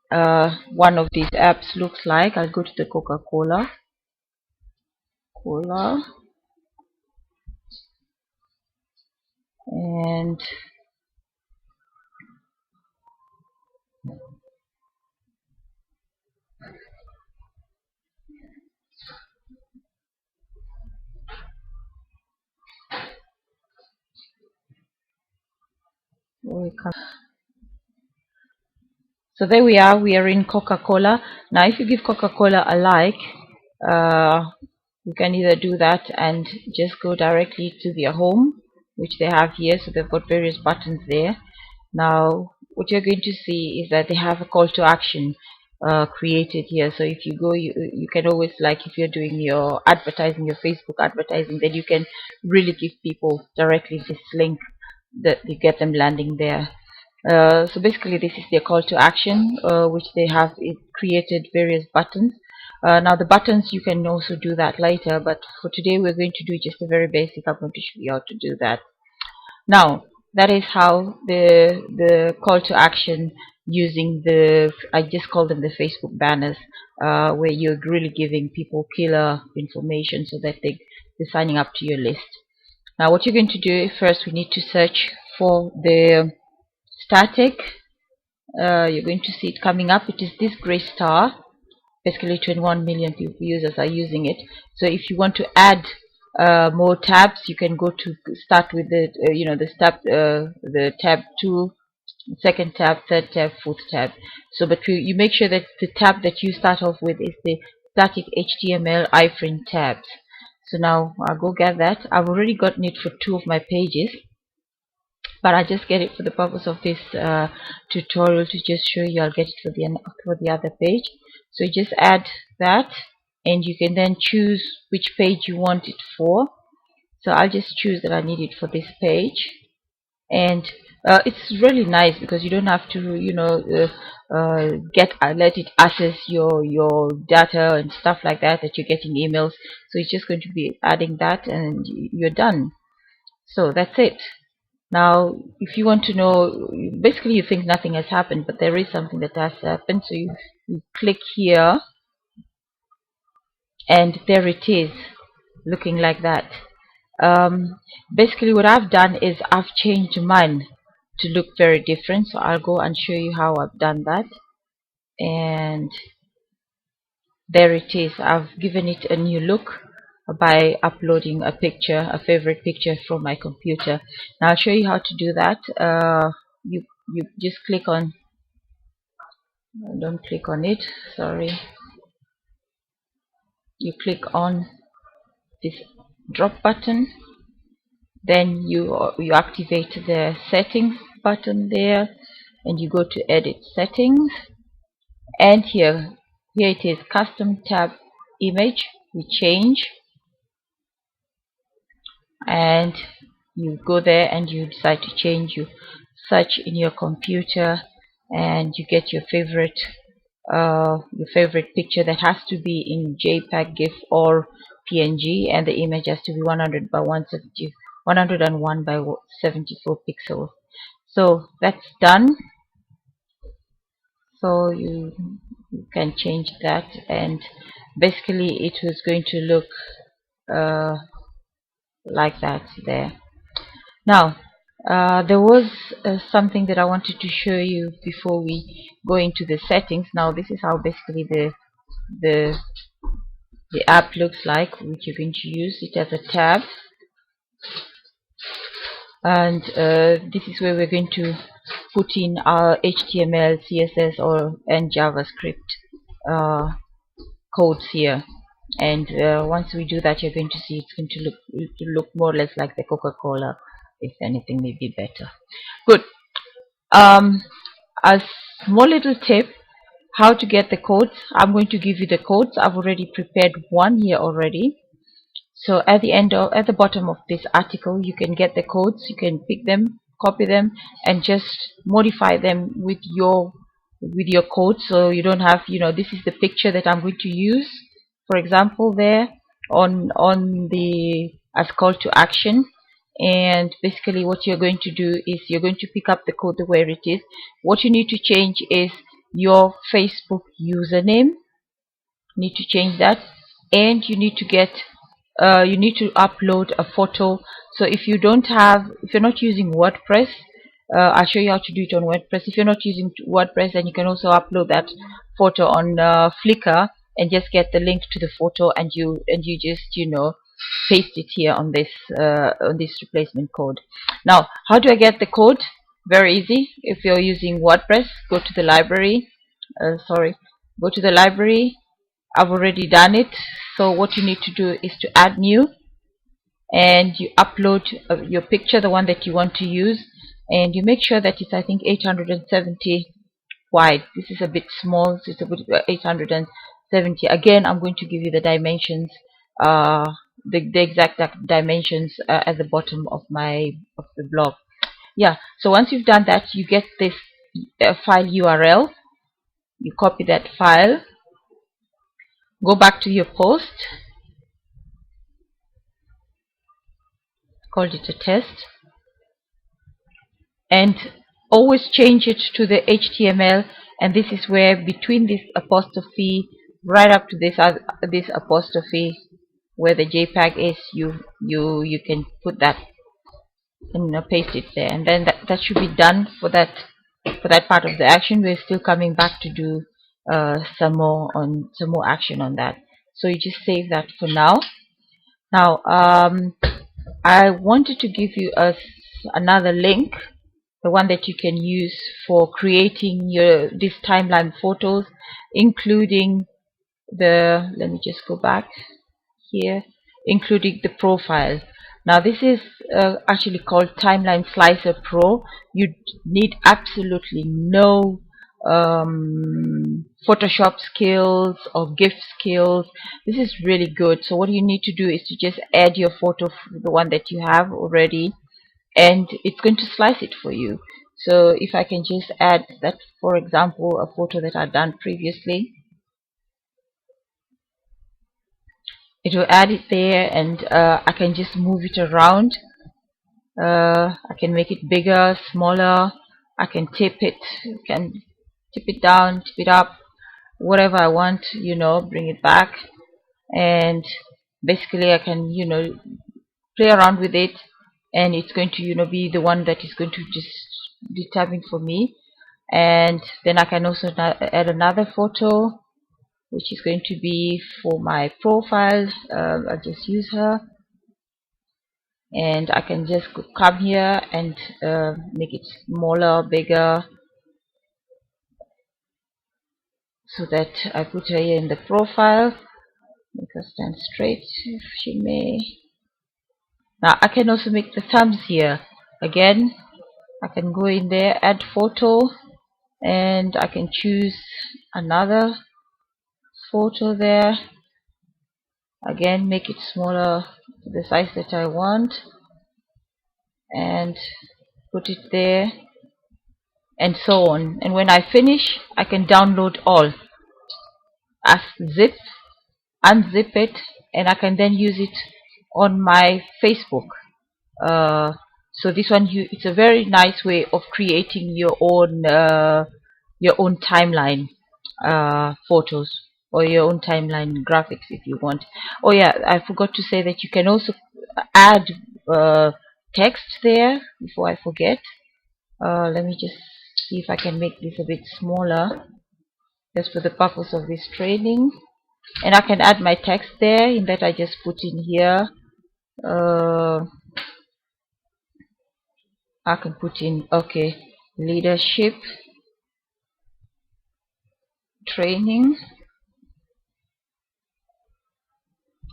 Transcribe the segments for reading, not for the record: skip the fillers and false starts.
one of these apps looks like. I'll go to the Coca-Cola. And we come. So there we are. We are in Coca-Cola. Now, if you give Coca-Cola a like, you can either do that and just go directly to their home, which they have here. So they've got various buttons there. Now, what you're going to see is that they have a call to action created here. So if you go, you can always, like if you're doing your advertising, your Facebook advertising, then you can really give people directly this link that you get them landing there. So basically this is their call to action, which they have created various buttons. Now the buttons, you can also do that later, but for today we're going to do just a very basic. I'm going to show you how to do that. Now that is how the call to action using the, I just call them the Facebook banners, where you're really giving people killer information so that they're signing up to your list. Now what you're going to do first, we need to search for the static. You're going to see it coming up. It is this gray star. Basically 21 million people users are using it. So if you want to add more tabs, you can go to start with the the tab 2, second tab, third tab, fourth tab. So but you make sure that the tab that you start off with is the static HTML iframe tabs. So now I'll go get that. I've already gotten it for 2 of my pages, but I just get it for the purpose of this tutorial to just show you. I'll get it for the other page. So you just add that, and you can then choose which page you want it for. So I'll just choose that I need it for this page, and it's really nice because you don't have to let it access your data and stuff like that you're getting emails. So it's just going to be adding that and you're done. So that's it. Now, if you want to know, basically you think nothing has happened, but there is something that has happened. So you click here, and there it is, looking like that. Basically what I've done is I've changed mine to look very different. So I'll go and show you how I've done that. And there it is. I've given it a new look by uploading a picture, a favorite picture from my computer. Now I'll show you how to do that. You just click on, don't click on it, sorry. You click on this drop button, then you activate the settings button there, and you go to edit settings, and here it is, custom tab image. We change, and you go there and you decide to change. You search in your computer and you get your favorite picture. That has to be in JPEG, GIF, or PNG, and the image has to be 100 by 170, 101 by 74 pixels. So that's done. So you can change that, and basically it was going to look like that there. Now there was something that I wanted to show you before we go into the settings. Now this is how basically the app looks like, which you're going to use. It has a tab, and this is where we're going to put in our HTML, CSS, and JavaScript codes here. And once we do that, you're going to see it's going to look more or less like the Coca-Cola. If anything, maybe better. Good. A small little tip, how to get the codes. I'm going to give you the codes. I've already prepared one here already. So at the bottom of this article, you can get the codes. You can pick them, copy them, and just modify them with your code. So you don't have, this is the picture that I'm going to use, for example, there on the as call to action. And basically what you're going to do is you're going to pick up the code where it is. What you need to change is your Facebook username. Need to change that, and you need to get you need to upload a photo. So if you're not using WordPress, I'll show you how to do it on WordPress. If you're not using WordPress, then you can also upload that photo on Flickr, and just get the link to the photo, and you just paste it here on this replacement code. Now, how do I get the code? Very easy. If you're using WordPress, go to the library. Go to the library. I've already done it. So what you need to do is to add new, and you upload your picture, the one that you want to use, and you make sure that it's, I think, 870 wide. This is a bit small, so it's a bit 870. Again, I'm going to give you the dimensions, the exact dimensions at the bottom of the blog. Yeah, so once you've done that, you get this file URL. You copy that file, go back to your post, called it a test, and always change it to the HTML. And this is where, between this apostrophe right up to this apostrophe, where the JPEG is, you can put that and paste it there, and then that should be done for that part of the action. We're still coming back to do some more action on that. So you just save that for now. Now I wanted to give you another link, the one that you can use for creating these timeline photos, including let me just go back here, including the profile. Now this is actually called Timeline Slicer Pro. You need absolutely no Photoshop skills or GIF skills. This is really good. So what you need to do is to just add your photo, the one that you have already, and it's going to slice it for you. So if I can just add that, for example, a photo that I've done previously, it will add it there, and I can just move it around. I can make it bigger, smaller. I can tip it down, tip it up, whatever I want, bring it back. And basically I can play around with it, and it's going to be the one that is going to just determine for me. And then I can also add another photo, which is going to be for my profile. I'll just use her, and I can just come here and make it smaller, bigger, so that I put her here in the profile. Make her stand straight if she may. Now I can also make the thumbs here. Again, I can go in there, add photo, and I can choose another photo there. Again, make it smaller to the size that I want, and put it there, and so on. And when I finish, I can download all as zip, unzip it, and I can then use it on my Facebook. So this one, it's a very nice way of creating your own timeline photos, or your own timeline graphics if you want. Oh yeah, I forgot to say that you can also add text there before I forget. Let me just see if I can make this a bit smaller, just for the purpose of this training. And I can add my text there, in that I just put in here, I can put in, okay, leadership training,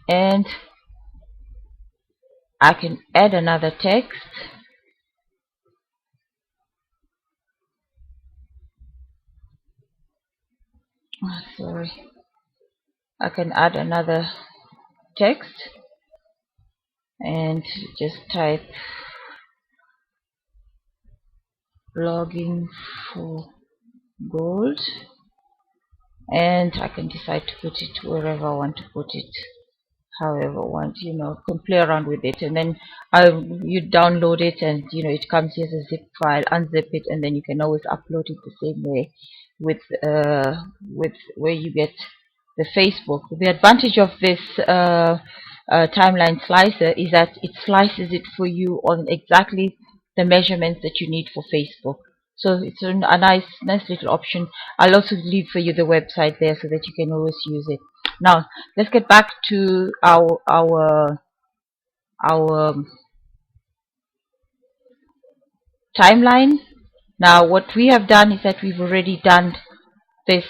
and I can add another text. Sorry, I can add another text and just type blogging for gold, and I can decide to put it wherever I want to put it, however I want. Can play around with it, and then you download it, and it comes here as a zip file. Unzip it, and then you can always upload it the same way. with where you get the Facebook. The advantage of this timeline slicer is that it slices it for you on exactly the measurements that you need for Facebook. So it's a nice little option. I'll also leave for you the website there so that you can always use it. Now let's get back to our timeline. Now what we have done is that we've already done this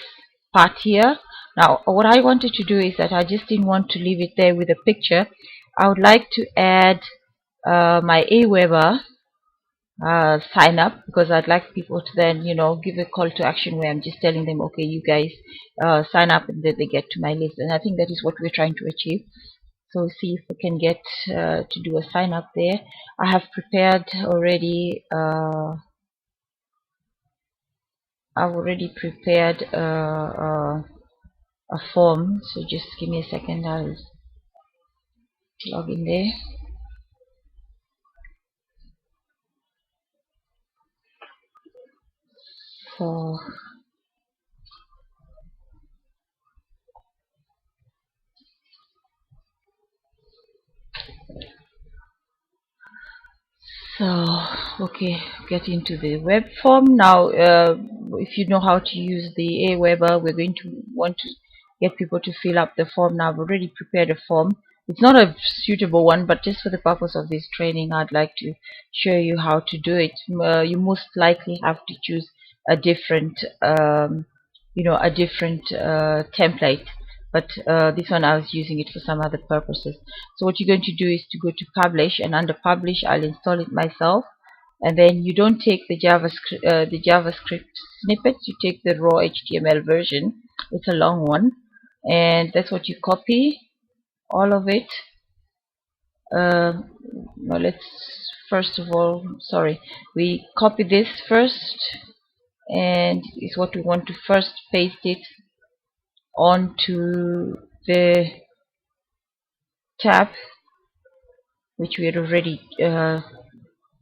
part here. Now what I wanted to do is that I just didn't want to leave it there with a picture. I would like to add my Aweber sign up, because I'd like people to then give a call to action where I'm just telling them, okay, you guys sign up, and then they get to my list. And I think that is what we're trying to achieve. So see if we can get to do a sign up there. I have prepared already I've already prepared a form, so just give me a second. I'll log in there. So okay, get into the web form now. If you know how to use the Aweber, we're going to want to get people to fill up the form. Now I've already prepared a form. It's not a suitable one, but just for the purpose of this training, I'd like to show you how to do it. You most likely have to choose a different a different template, but this one I was using it for some other purposes. So what you're going to do is to go to publish, and under publish I'll install it myself. And then you don't take the JavaScript snippets, you take the raw HTML version. It's a long one, and that's what you copy, all of it. Now let's first of all, sorry, we copy this first, and is what we want to first paste it onto the tab which we had already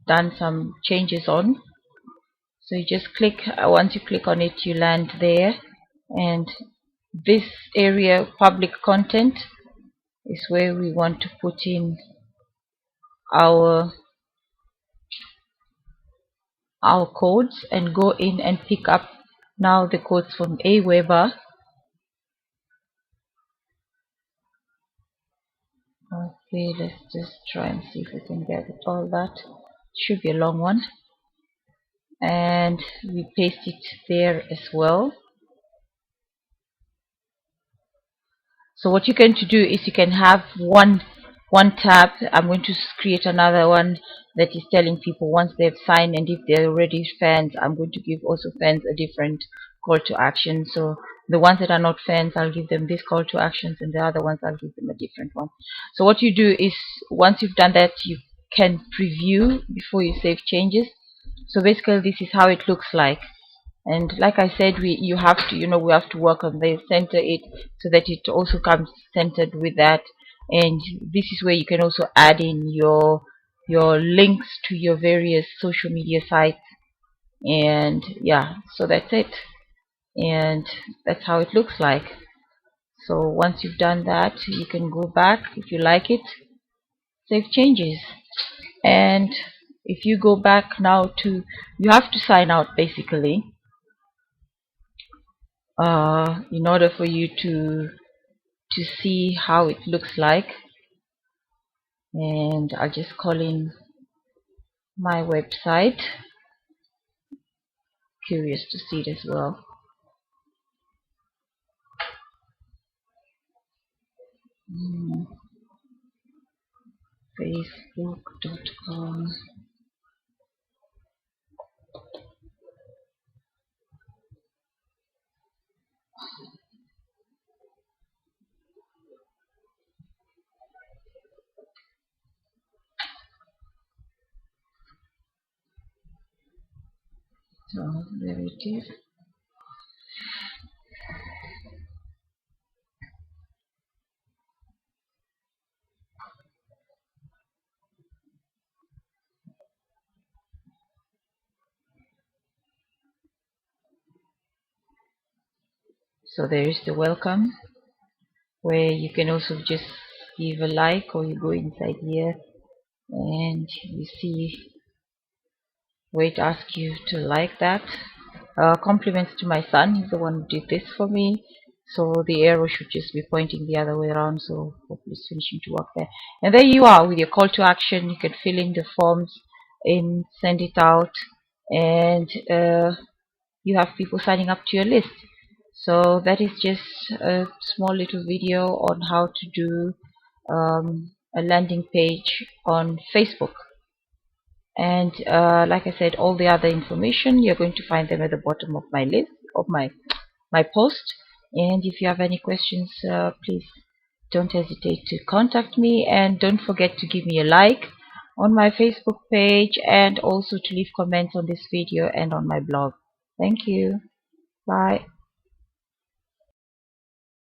done some changes on. So you just click, once you click on it, you land there, and this area, public content, is where we want to put in our codes, and go in and pick up now the codes from Aweber. Okay, let's just try and see if we can get all that. Should be a long one, and we paste it there as well. So what you're going to do is you can have one tab. I'm going to create another one that is telling people once they've signed, and if they're already fans, I'm going to give also fans a different call to action. So the ones that are not fans, I'll give them this call to actions, and the other ones I'll give them a different one. So what you do is, once you've done that, you can preview before you save changes. So basically this is how it looks like. And like I said, we have to work on the center it so that it also comes centered with that. And this is where you can also add in your links to your various social media sites. And yeah, so that's it, and that's how it looks like. So once you've done that, you can go back if you like it, save changes. And if you go back now to, you have to sign out basically in order for you to see how it looks like. And I'll just call in my website, curious to see it as well. Facebook.com. So there it is. So there is the welcome, where you can also just give a like, or you go inside here and you see where it asks you to like that. Compliments to my son, he's the one who did this for me. So the arrow should just be pointing the other way around, so hopefully it's finishing to work there. And there you are with your call to action. You can fill in the forms and send it out, and you have people signing up to your list. So that is just a small little video on how to do a landing page on Facebook. And like I said, all the other information, you're going to find them at the bottom of my list, of my post. And if you have any questions, please don't hesitate to contact me, and don't forget to give me a like on my Facebook page, and also to leave comments on this video and on my blog. Thank you. Bye.